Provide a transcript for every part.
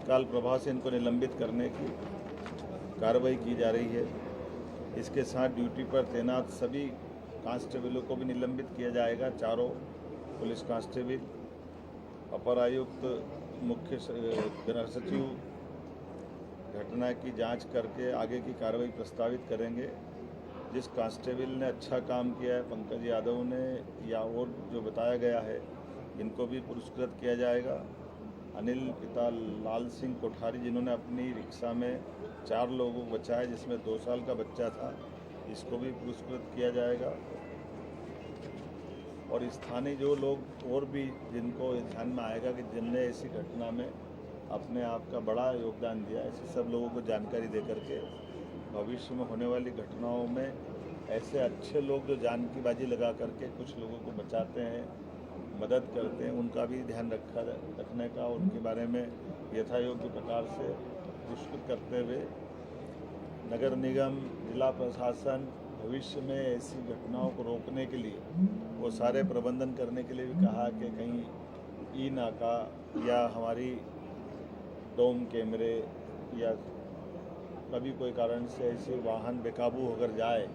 तत्काल प्रभाव से इनको निलंबित करने की कार्रवाई की जा रही है। इसके साथ ड्यूटी पर तैनात सभी कांस्टेबलों को भी निलंबित किया जाएगा। चारों पुलिस कांस्टेबल, अपर आयुक्त, मुख्य गृह सचिव घटना की जांच करके आगे की कार्रवाई प्रस्तावित करेंगे। जिस कांस्टेबल ने अच्छा काम किया है, पंकज यादव ने या और जो बताया गया है, इनको भी पुरस्कृत किया जाएगा। अनिल पिता लाल सिंह कोठारी, जिन्होंने अपनी रिक्शा में 4 लोगों को बचाया जिसमें 2 साल का बच्चा था, इसको भी पुरस्कृत किया जाएगा। और स्थानीय जो लोग और भी जिनको ध्यान में आएगा कि जिनने ऐसी घटना में अपने आप का बड़ा योगदान दिया, ऐसे सब लोगों को जानकारी दे करके भविष्य में होने वाली घटनाओं में ऐसे अच्छे लोग जो जान की बाजी लगा करके कुछ लोगों को बचाते हैं, मदद करते हैं, उनका भी ध्यान रखने का, उनके बारे में यथायोग्य प्रकार से पुरस्कृत करते हुए नगर निगम, जिला प्रशासन भविष्य में ऐसी घटनाओं को रोकने के लिए वो सारे प्रबंधन करने के लिए भी कहा कि कहीं ई नाका या हमारी डोम कैमरे या कभी कोई कारण से ऐसे वाहन बेकाबू होकर जाए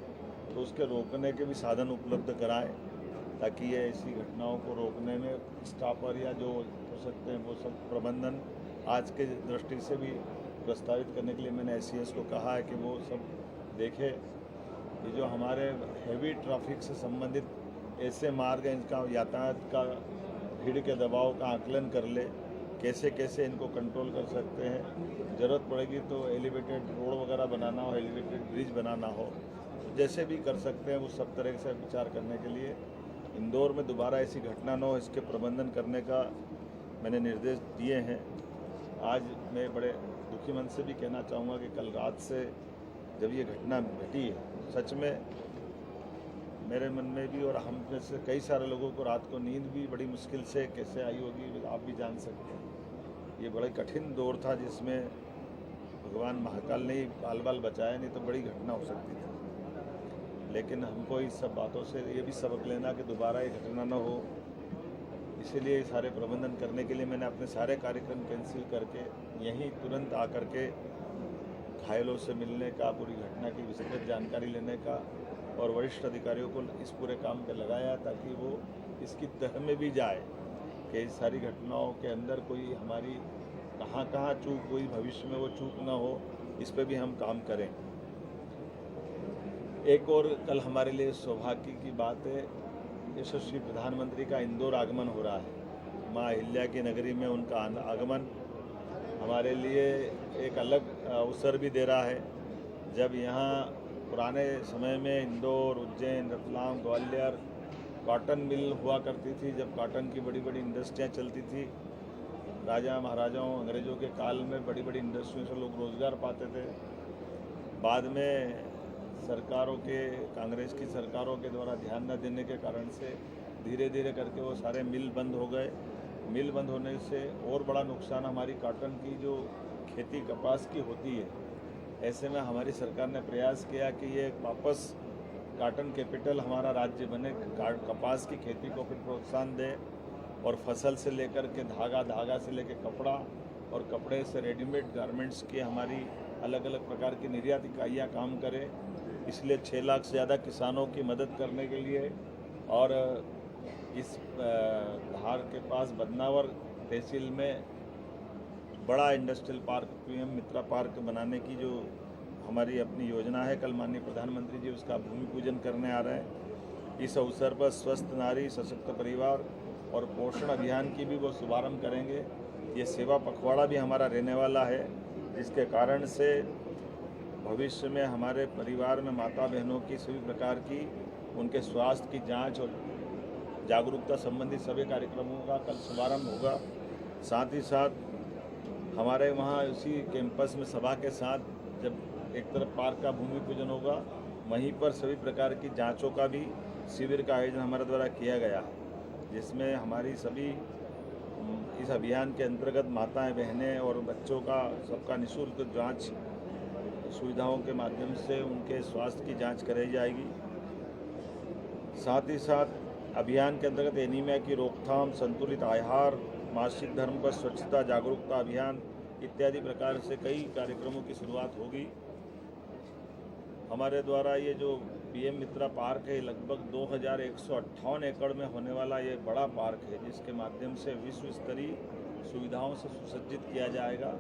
तो उसके रोकने के भी साधन उपलब्ध कराएं, ताकि ये ऐसी घटनाओं को रोकने में स्टाफर या जो हो सकते हैं वो सब प्रबंधन आज के दृष्टि से भी प्रस्तावित करने के लिए मैंने एससीएस को कहा है कि वो सब देखे। ये जो हमारे हैवी ट्रैफिक से संबंधित ऐसे मार्ग हैं, इनका यातायात का भीड़ के दबाव का आकलन कर ले, कैसे कैसे इनको कंट्रोल कर सकते हैं। ज़रूरत पड़ेगी तो एलिवेटेड रोड वगैरह बनाना हो, एलिवेटेड ब्रिज बनाना हो, तो जैसे भी कर सकते हैं उस सब तरह से विचार करने के लिए इंदौर में दोबारा ऐसी घटना न हो, इसके प्रबंधन करने का मैंने निर्देश दिए हैं। आज मैं बड़े दुखी मन से भी कहना चाहूँगा कि कल रात से जब ये घटना घटी है, सच में मेरे मन में भी और हम में से कई सारे लोगों को रात को नींद भी बड़ी मुश्किल से कैसे आई होगी, आप भी जान सकते हैं। ये बड़ा कठिन दौर था जिसमें भगवान महाकाल ने ही बाल बाल बचाया, नहीं तो बड़ी घटना हो सकती थी। लेकिन हमको इस सब बातों से ये भी सबक लेना कि दोबारा ये घटना न हो, इसीलिए सारे प्रबंधन करने के लिए मैंने अपने सारे कार्यक्रम कैंसिल करके यहीं तुरंत आकर के घायलों से मिलने का, पूरी घटना की विस्तृत जानकारी लेने का और वरिष्ठ अधिकारियों को इस पूरे काम पे लगाया, ताकि वो इसकी तह में भी जाए कि इस सारी घटनाओं के अंदर कोई हमारी कहाँ चूक हुई, भविष्य में वो चूक ना हो, इस पे भी हम काम करें। एक और कल हमारे लिए सौभाग्य की बात है, यशस्वी प्रधानमंत्री का इंदौर आगमन हो रहा है। माँ अहिल्या की नगरी में उनका आगमन हमारे लिए एक अलग अवसर भी दे रहा है। जब यहाँ पुराने समय में इंदौर, उज्जैन, रतलाम, ग्वालियर कॉटन मिल हुआ करती थी, जब कॉटन की बड़ी बड़ी इंडस्ट्रियाँ चलती थी, राजा महाराजाओं अंग्रेज़ों के काल में बड़ी बड़ी इंडस्ट्रियों से लोग रोज़गार पाते थे। बाद में सरकारों के, कांग्रेस की सरकारों के द्वारा ध्यान न देने के कारण से धीरे धीरे करके वो सारे मिल बंद हो गए। मिल बंद होने से और बड़ा नुकसान हमारी कॉटन की जो खेती कपास की होती है। ऐसे में हमारी सरकार ने प्रयास किया कि ये वापस कॉटन कैपिटल हमारा राज्य बने, कपास की खेती को फिर प्रोत्साहन दे और फसल से लेकर के धागा, धागा से लेकर कपड़ा और कपड़े से रेडीमेड गारमेंट्स की हमारी अलग अलग प्रकार की निर्यात इकाइयाँ काम करें। इसलिए 6 लाख से ज़्यादा किसानों की मदद करने के लिए और इस धार के पास बदनावर तहसील में बड़ा इंडस्ट्रियल पार्क, पीएम मित्रा पार्क बनाने की जो हमारी अपनी योजना है, कल माननीय प्रधानमंत्री जी उसका भूमि पूजन करने आ रहे हैं। इस अवसर पर स्वस्थ नारी, सशक्त परिवार और पोषण अभियान की भी वो शुभारंभ करेंगे। ये सेवा पखवाड़ा भी हमारा रहने वाला है, जिसके कारण से भविष्य में हमारे परिवार में माता बहनों की सभी प्रकार की उनके स्वास्थ्य की जांच और जागरूकता संबंधी सभी कार्यक्रमों का कल शुभारंभ होगा। साथ ही साथ हमारे वहाँ उसी कैंपस में सभा के साथ जब एक तरफ पार्क का भूमि पूजन होगा, वहीं पर सभी प्रकार की जांचों का भी शिविर का आयोजन हमारे द्वारा किया गया है, जिसमें हमारी सभी इस अभियान के अंतर्गत माताएं, बहनें और बच्चों का सबका निःशुल्क जांच सुविधाओं के माध्यम से उनके स्वास्थ्य की जांच कराई जाएगी। साथ ही साथ अभियान के अंतर्गत एनीमिया की रोकथाम, संतुलित आहार, मासिक धर्म पर स्वच्छता जागरूकता अभियान, इत्यादि प्रकार से कई कार्यक्रमों की शुरुआत होगी। हमारे द्वारा ये जो पीएम मित्रा पार्क है, लगभग 2158 एकड़ में होने वाला ये बड़ा पार्क है, जिसके माध्यम से विश्व स्तरीय सुविधाओं से सुसज्जित किया जाएगा।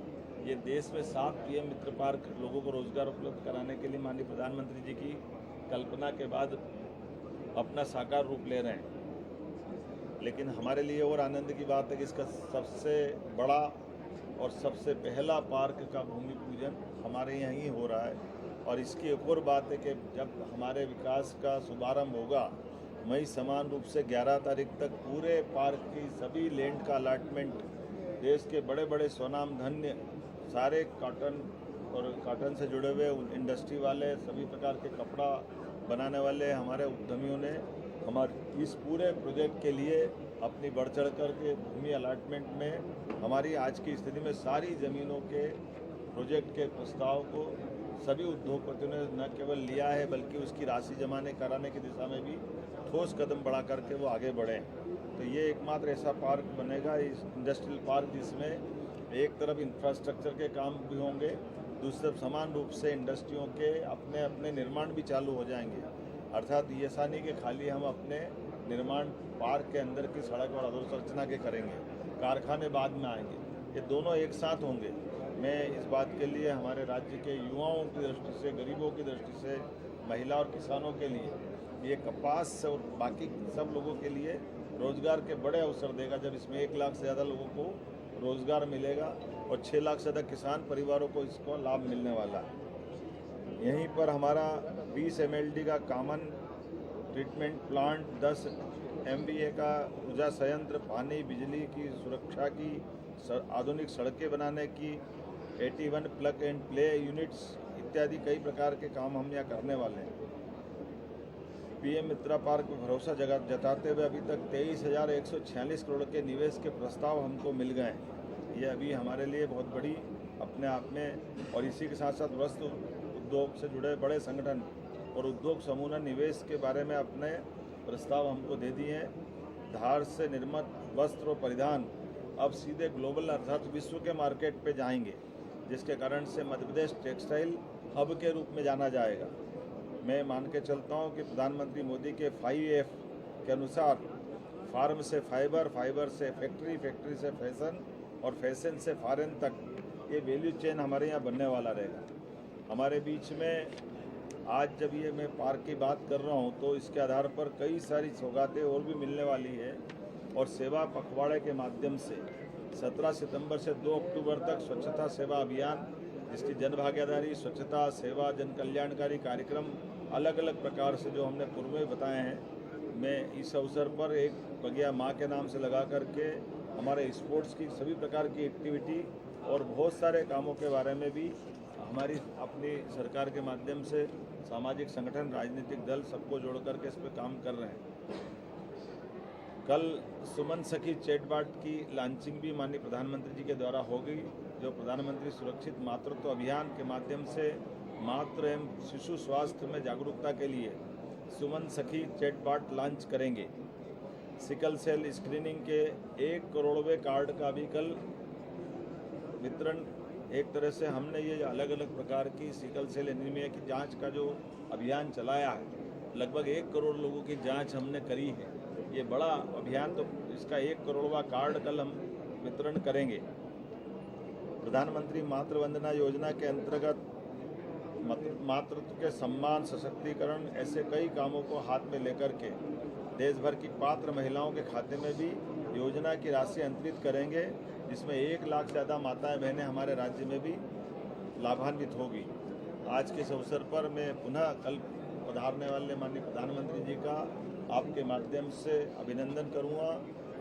ये देश में 7 पीएम मित्र पार्क लोगों को रोजगार उपलब्ध कराने के लिए माननीय प्रधानमंत्री जी की कल्पना के बाद अपना साकार रूप ले रहे हैं। लेकिन हमारे लिए और आनंद की बात है कि इसका सबसे बड़ा और सबसे पहला पार्क का भूमि पूजन हमारे यहाँ ही हो रहा है। और इसकी एक और बात है कि जब हमारे विकास का शुभारंभ होगा, मई समान रूप से 11 तारीख तक पूरे पार्क की सभी लैंड का अलॉटमेंट, देश के बड़े बड़े स्वनाम धन्य सारे कॉटन और कॉटन से जुड़े हुए इंडस्ट्री वाले, सभी प्रकार के कपड़ा बनाने वाले हमारे उद्यमियों ने हमारे इस पूरे प्रोजेक्ट के लिए अपनी बढ़ चढ़ कर के भूमि अलॉटमेंट में हमारी आज की स्थिति में सारी ज़मीनों के प्रोजेक्ट के प्रस्ताव को सभी उद्योगपतियों ने न केवल लिया है, बल्कि उसकी राशि जमा कराने की दिशा में भी ठोस कदम बढ़ा करके वो आगे बढ़े। तो ये एकमात्र ऐसा पार्क बनेगा, इस इंडस्ट्रियल पार्क, जिसमें एक तरफ इंफ्रास्ट्रक्चर के काम भी होंगे, दूसरी तरफ समान रूप से इंडस्ट्रियों के अपने अपने निर्माण भी चालू हो जाएंगे। अर्थात ये ऐसा नहीं कि खाली हम अपने निर्माण पार्क के अंदर की सड़क और अधोसंरचना के करेंगे, कारखाने बाद में आएंगे, ये दोनों एक साथ होंगे। मैं इस बात के लिए हमारे राज्य के युवाओं की दृष्टि से, गरीबों की दृष्टि से, महिला और किसानों के लिए ये कपास और बाकी सब लोगों के लिए रोजगार के बड़े अवसर देगा, जब इसमें 1 लाख से ज़्यादा लोगों को रोजगार मिलेगा और 6 लाख से ज़्यादा किसान परिवारों को इसको लाभ मिलने वाला है। यहीं पर हमारा 20 MLD का कॉमन ट्रीटमेंट प्लांट, 10 MVA का ऊर्जा संयंत्र, पानी बिजली की सुरक्षा की, आधुनिक सड़कें बनाने की, 81 प्लग एंड प्ले यूनिट्स इत्यादि कई प्रकार के काम हम यहाँ करने वाले हैं। पीएम मित्रा पार्क में भरोसा जताते हुए अभी तक 23,146 करोड़ के निवेश के प्रस्ताव हमको मिल गए हैं। ये अभी हमारे लिए बहुत बड़ी अपने आप में, और इसी के साथ साथ वस्त्र उद्योग से जुड़े बड़े संगठन और उद्योग समूह ने निवेश के बारे में अपने प्रस्ताव हमको दे दिए हैं। धार से निर्मित वस्त्र और परिधान अब सीधे ग्लोबल अर्थात विश्व के मार्केट पे जाएंगे, जिसके कारण से मध्य प्रदेश टेक्सटाइल हब के रूप में जाना जाएगा। मैं मान के चलता हूँ कि प्रधानमंत्री मोदी के 5F के अनुसार फार्म से फाइबर, फाइबर से फैक्ट्री, फैक्ट्री से फैशन और फैशन से फॉरेन तक ये वैल्यू चेन हमारे यहाँ बनने वाला रहेगा। हमारे बीच में आज जब ये मैं पार्क की बात कर रहा हूँ तो इसके आधार पर कई सारी सौगातें और भी मिलने वाली है। और सेवा पखवाड़े के माध्यम से 17 सितंबर से 2 अक्टूबर तक स्वच्छता सेवा अभियान, जिसकी जन भागीदारी, स्वच्छता, सेवा, जन कल्याणकारी कार्यक्रम अलग अलग प्रकार से जो हमने पूर्व में बताए हैं, मैं इस अवसर पर एक बगिया माँ के नाम से लगा करके हमारे स्पोर्ट्स की सभी प्रकार की एक्टिविटी और बहुत सारे कामों के बारे में भी हमारी अपनी सरकार के माध्यम से सामाजिक संगठन, राजनीतिक दल सबको जोड़ करके इस पर काम कर रहे हैं। कल सुमन सखी चैटबॉट की लॉन्चिंग भी माननीय प्रधानमंत्री जी के द्वारा होगी, जो प्रधानमंत्री सुरक्षित मातृत्व अभियान के माध्यम से मातृ एवं शिशु स्वास्थ्य में जागरूकता के लिए सुमन सखी चैटबॉट लॉन्च करेंगे। सिकल सेल स्क्रीनिंग के 1 करोड़वें कार्ड का भी कल वितरण, एक तरह से हमने ये अलग अलग प्रकार की सिकल सेल एनीमिया की जांच का जो अभियान चलाया है, लगभग 1 करोड़ लोगों की जांच हमने करी है। ये बड़ा अभियान, तो इसका 1 करोड़वां कार्ड कल हम वितरण करेंगे। प्रधानमंत्री मातृ वंदना योजना के अंतर्गत मातृत्व के सम्मान, सशक्तिकरण, ऐसे कई कामों को हाथ में लेकर के देश भर की पात्र महिलाओं के खाते में भी योजना की राशि अंतरित करेंगे, जिसमें 1 लाख से ज़्यादा माताएं बहनें हमारे राज्य में भी लाभान्वित होगी। आज के इस अवसर पर मैं पुनः कल पधारने वाले माननीय प्रधानमंत्री जी का आपके माध्यम से अभिनंदन करूंगा।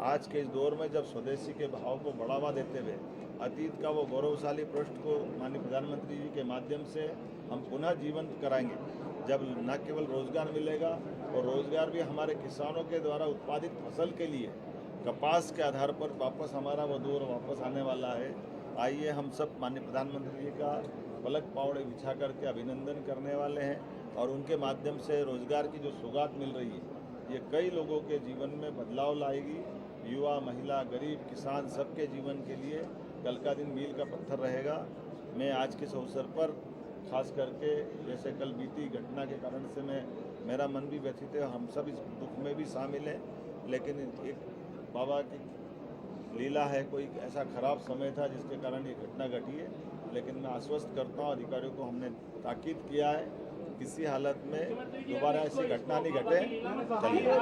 आज के इस दौर में जब स्वदेशी के भाव को बढ़ावा देते हुए अतीत का वो गौरवशाली पृष्ठ को माननीय प्रधानमंत्री जी के माध्यम से हम पुनः जीवंत कराएंगे, जब न केवल रोजगार मिलेगा और रोजगार भी हमारे किसानों के द्वारा उत्पादित फसल के लिए कपास के आधार पर वापस हमारा वो दौर वापस आने वाला है। आइए हम सब माननीय प्रधानमंत्री जी का पलक पावड़े बिछा करके अभिनंदन करने वाले हैं, और उनके माध्यम से रोजगार की जो सौगात मिल रही है, ये कई लोगों के जीवन में बदलाव लाएगी। युवा, महिला, गरीब, किसान सबके जीवन के लिए कल का दिन मील का पत्थर रहेगा। मैं आज के इस अवसर पर खास करके जैसे कल बीती घटना के कारण से मेरा मन भी व्यथित है, हम सब इस दुख में भी शामिल हैं, लेकिन एक बाबा की लीला है, कोई ऐसा खराब समय था जिसके कारण ये घटना घटी है। लेकिन मैं आश्वस्त करता हूँ अधिकारियों को, हमने ताकीद किया है किसी हालत में दोबारा ऐसी घटना नहीं घटे। चलिए।